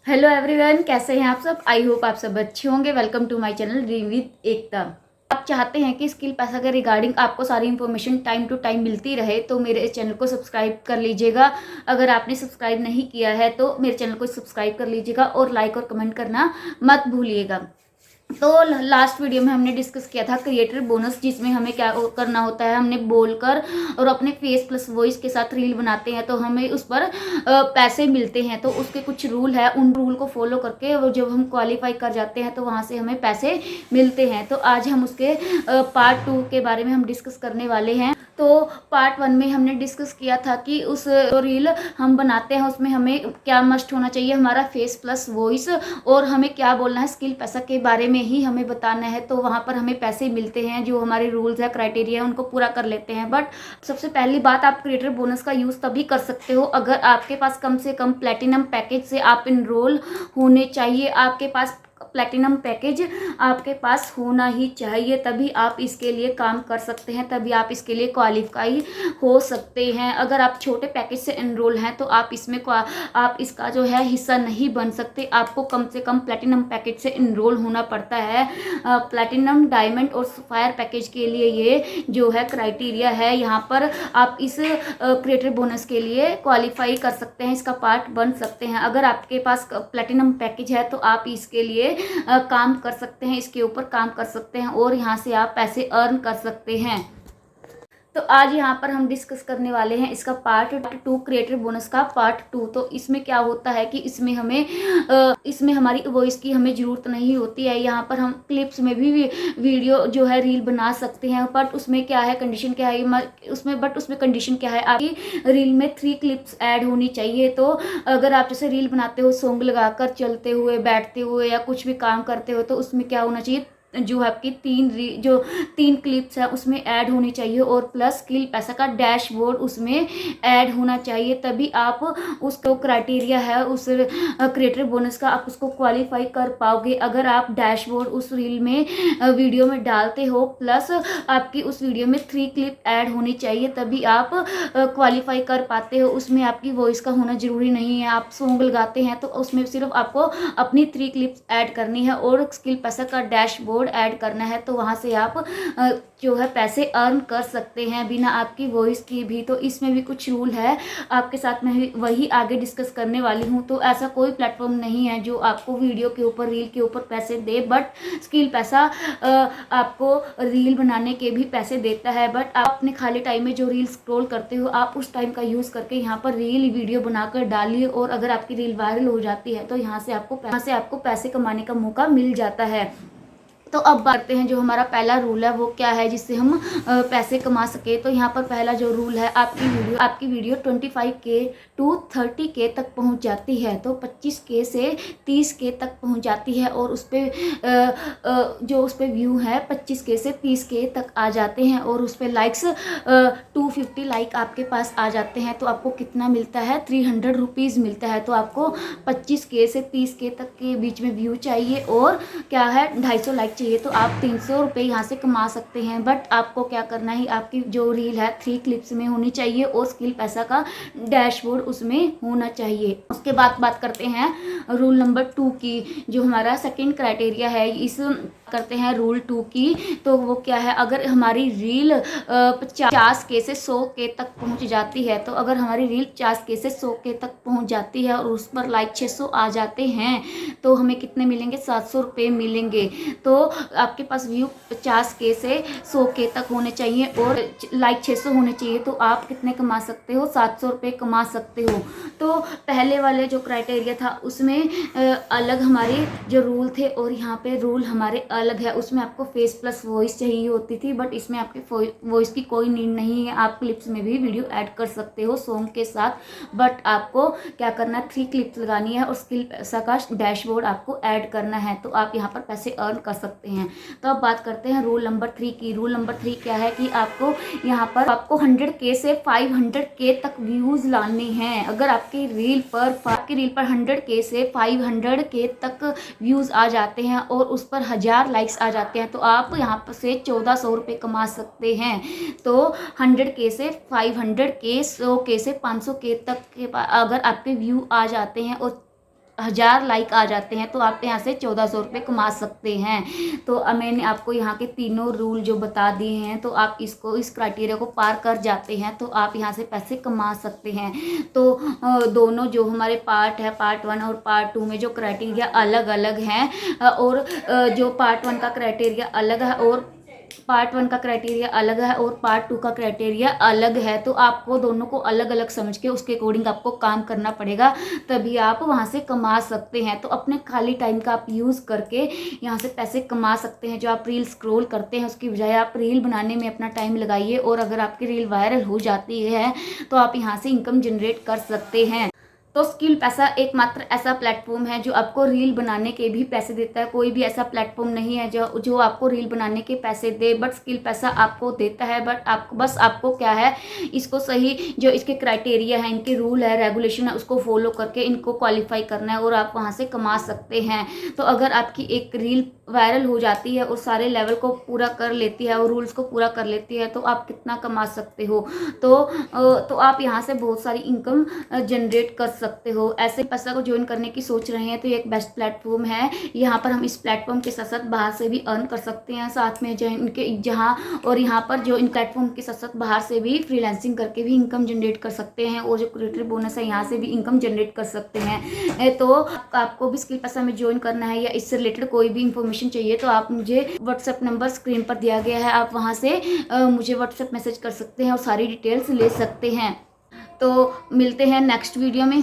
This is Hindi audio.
हेलो एवरीवन, कैसे हैं आप सब। आई होप आप सब अच्छे होंगे। Welcome to my channel dream with Ekta. आप चाहते हैं कि स्किल पैसा के रिगार्डिंग आपको सारी इन्फॉर्मेशन टाइम टू टाइम मिलती रहे तो मेरे इस चैनल को सब्सक्राइब कर लीजिएगा। अगर आपने सब्सक्राइब नहीं किया है तो मेरे चैनल को सब्सक्राइब कर लीजिएगा और लाइक और कमेंट करना मत भूलिएगा। तो लास्ट वीडियो में हमने डिस्कस किया था क्रिएटर बोनस, जिसमें हमें क्या करना होता है। हमने बोलकर और अपने फेस प्लस वॉइस के साथ रील बनाते हैं तो हमें उस पर पैसे मिलते हैं। तो उसके कुछ रूल है, उन रूल को फॉलो करके वो जब हम क्वालिफाई कर जाते हैं तो वहाँ से हमें पैसे मिलते हैं। तो आज हम उसके पार्ट 2 के बारे में हम डिस्कस करने वाले हैं। तो पार्ट 1 में हमने डिस्कस किया था कि उस रील हम बनाते हैं उसमें हमें क्या मस्ट होना चाहिए, हमारा फेस प्लस वॉइस, और हमें क्या बोलना है, स्किल पैसा के बारे में ही हमें बताना है। तो वहाँ पर हमें पैसे मिलते हैं, जो हमारे रूल्स है क्राइटेरिया है उनको पूरा कर लेते हैं। बट सबसे पहली बात, आप क्रिएटर बोनस का यूज़ तभी कर सकते हो अगर आपके पास कम से कम प्लेटिनम पैकेज से आप इनरोल होने चाहिए। आपके पास प्लेटिनम पैकेज आपके पास होना ही चाहिए, तभी आप इसके लिए काम कर सकते हैं, तभी आप इसके लिए क्वालिफाई हो सकते हैं। अगर आप छोटे पैकेज से एनरोल हैं तो आप आप इसका जो है हिस्सा नहीं बन सकते। आपको कम से कम प्लेटिनम पैकेज से एनरोल होना पड़ता है। प्लेटिनम, डायमंड और सफायर पैकेज के लिए ये जो है क्राइटेरिया है। यहाँ पर आप इस क्रिएटर बोनस के लिए क्वालिफाई कर सकते हैं, इसका पार्ट बन सकते हैं। अगर आपके पास प्लेटिनम पैकेज है तो आप इसके लिए काम कर सकते हैं, इसके ऊपर काम कर सकते हैं और यहाँ से आप पैसे अर्न कर सकते हैं। तो आज यहाँ पर हम डिस्कस करने वाले हैं इसका पार्ट 2, क्रिएटर बोनस का पार्ट 2। तो इसमें क्या होता है कि इसमें हमारी वॉइस की हमें ज़रूरत नहीं होती है। यहाँ पर हम क्लिप्स में भी वीडियो जो है रील बना सकते हैं। बट उसमें क्या है, कंडीशन क्या है उसमें कंडीशन क्या है, आपकी रील में 3 क्लिप्स ऐड होनी चाहिए। तो अगर आप जैसे रील बनाते हो सॉन्ग लगाकर, चलते हुए, बैठते हुए या कुछ भी काम करते हो, तो उसमें क्या होना चाहिए, जो आपकी 3 क्लिप्स है उसमें ऐड होनी चाहिए और प्लस स्किल पैसा का डैशबोर्ड उसमें ऐड होना चाहिए। तभी आप उसको क्राइटेरिया है उस क्रिएटर बोनस का, आप उसको क्वालिफाई कर पाओगे। अगर आप डैशबोर्ड उस रील में वीडियो में डालते हो प्लस आपकी उस वीडियो में 3 क्लिप ऐड होनी चाहिए, तभी आप क्वालिफाई कर पाते हो। उसमें आपकी वॉइस का होना जरूरी नहीं है। आप सॉन्ग लगाते हैं तो उसमें सिर्फ आपको अपनी 3 क्लिप्स ऐड करनी है और स्किल पैसा का डैशबोर्ड ऐड करना है। तो वहां से आप जो है पैसे अर्न कर सकते हैं बिना आपकी वॉइस की भी। तो इसमें भी कुछ रूल है, आपके साथ में वही आगे डिस्कस करने वाली हूँ। तो ऐसा कोई प्लेटफॉर्म नहीं है जो आपको वीडियो के ऊपर, रील के ऊपर पैसे दे। बट स्किल पैसा आपको रील बनाने के भी पैसे देता है। बट आप अपने खाली टाइम में जो रील स्क्रॉल करते हो, आप उस टाइम का यूज़ करके यहाँ पर रील वीडियो बनाकर डालिए और अगर आपकी रील वायरल हो जाती है तो यहाँ से आपको पैसे कमाने का मौका मिल जाता है। तो अब बात करते हैं जो हमारा पहला रूल है वो क्या है जिससे हम पैसे कमा सके। तो यहाँ पर पहला जो रूल है, आपकी वीडियो 25K टू 30K तक पहुँच जाती है। तो 25K से 30K तक पहुँच जाती है और उस पर जो उस पर व्यू है 25K से 30K तक आ जाते हैं और उस पर लाइक्स 250 लाइक आपके पास आ जाते हैं। तो आपको कितना मिलता है, 300 रुपीज़ मिलता है। तो आपको 25K से 30K तक के बीच में व्यू चाहिए और क्या है 250 लाइक चाहिए, तो आप 300 रुपये यहाँ से कमा सकते हैं। बट आपको क्या करना है, आपकी जो रील है 3 क्लिप्स में होनी चाहिए और स्किल पैसा का डैशबोर्ड उसमें होना चाहिए। उसके बाद बात करते हैं रूल नंबर 2 की, जो हमारा सेकंड क्राइटेरिया है। करते हैं रूल 2 की। तो वो क्या है, अगर हमारी रील 50K से 100K तक पहुंच जाती है, तो अगर हमारी रील 50K से 100K तक पहुंच जाती है और उस पर लाइक 600 आ जाते हैं तो हमें कितने मिलेंगे, 700 रुपये मिलेंगे। तो आपके पास व्यू 50K से 100K तक होने चाहिए और लाइक 600 होने चाहिए, तो आप कितने कमा सकते हो, 700 रुपये कमा सकते हो। तो पहले वाले जो क्राइटेरिया था उसमें अलग हमारे जो रूल थे और यहाँ पे रूल हमारे अलग है। उसमें आपको फेस प्लस वॉइस चाहिए होती थी, बट इसमें आपकी वॉइस की कोई नीड नहीं है। आप क्लिप्स में भी वीडियो ऐड कर सकते हो सॉन्ग के साथ। बट आपको क्या करना है, 3 क्लिप्स लगानी है और स्किल पैसा का डैशबोर्ड आपको ऐड करना है, तो आप यहाँ पर पैसे अर्न कर सकते हैं। तो अब बात करते हैं रूल नंबर 3 की। रूल नंबर 3 क्या है कि आपको यहाँ पर 100K से 500K तक व्यूज लाने हैं। अगर आपकी रील पर 100K से 500K तक व्यूज आ जाते हैं और उस पर 1000 लाइक्स आ जाते हैं, तो आप यहाँ पर से 1400 रुपये कमा सकते हैं। तो 100K से 500K, 100K से 500K तक के अगर आपके व्यू आ जाते हैं और 1000 लाइक आ जाते हैं तो आप यहाँ से 1400 रुपये कमा सकते हैं। तो मैंने आपको यहाँ के तीनों रूल जो बता दिए हैं, तो आप इस क्राइटेरिया को पार कर जाते हैं तो आप यहाँ से पैसे कमा सकते हैं। तो दोनों जो हमारे पार्ट है, पार्ट 1 और पार्ट 2 में जो क्राइटेरिया अलग अलग हैं, और जो पार्ट 1 का क्राइटेरिया अलग है और पार्ट 1 का क्राइटेरिया अलग है और पार्ट 2 का क्राइटेरिया अलग है, तो आपको दोनों को अलग अलग समझ के उसके अकॉर्डिंग आपको काम करना पड़ेगा, तभी आप वहां से कमा सकते हैं। तो अपने खाली टाइम का आप यूज़ करके यहाँ से पैसे कमा सकते हैं। जो आप रील स्क्रॉल करते हैं उसकी बजाय आप रील बनाने में अपना टाइम लगाइए, और अगर आपकी रील वायरल हो जाती है तो आप यहाँ से इनकम जनरेट कर सकते हैं। तो स्किल पैसा एकमात्र ऐसा प्लेटफॉर्म है जो आपको रील बनाने के भी पैसे देता है। कोई भी ऐसा प्लेटफॉर्म नहीं है जो आपको रील बनाने के पैसे दे, बट स्किल पैसा आपको देता है। बट आपको क्या है, इसको सही जो इसके क्राइटेरिया है, इनके रूल है, रेगुलेशन है, उसको फॉलो करके इनको क्वालिफाई करना है और आप वहाँ से कमा सकते हैं। तो अगर आपकी एक रील वायरल हो जाती है और सारे लेवल को पूरा कर लेती है और रूल्स को पूरा कर लेती है, तो आप कितना कमा सकते हो। तो आप यहाँ से बहुत सारी इनकम जनरेट कर सकते हो। ऐसे पैसा को ज्वाइन करने की सोच रहे हैं तो ये एक बेस्ट प्लेटफॉर्म है। यहाँ पर हम इस प्लेटफॉर्म के साथ साथ बाहर से भी अर्न कर सकते हैं, साथ में और यहाँ पर जो इन प्लेटफॉर्म के साथ साथ बाहर से भी फ्रीलांसिंग करके भी इनकम जनरेट कर सकते हैं, और जो क्रिएटर बोनस है यहाँ से भी इनकम जनरेट कर सकते हैं। तो आपको भी स्किल पैसा में ज्वाइन करना है या इससे रिलेटेड कोई भी इंफॉर्मेशन चाहिए तो आप मुझे व्हाट्सएप नंबर स्क्रीन पर दिया गया है, आप वहाँ से मुझे व्हाट्सएप मैसेज कर सकते हैं और सारी डिटेल्स ले सकते हैं। तो मिलते हैं नेक्स्ट वीडियो में।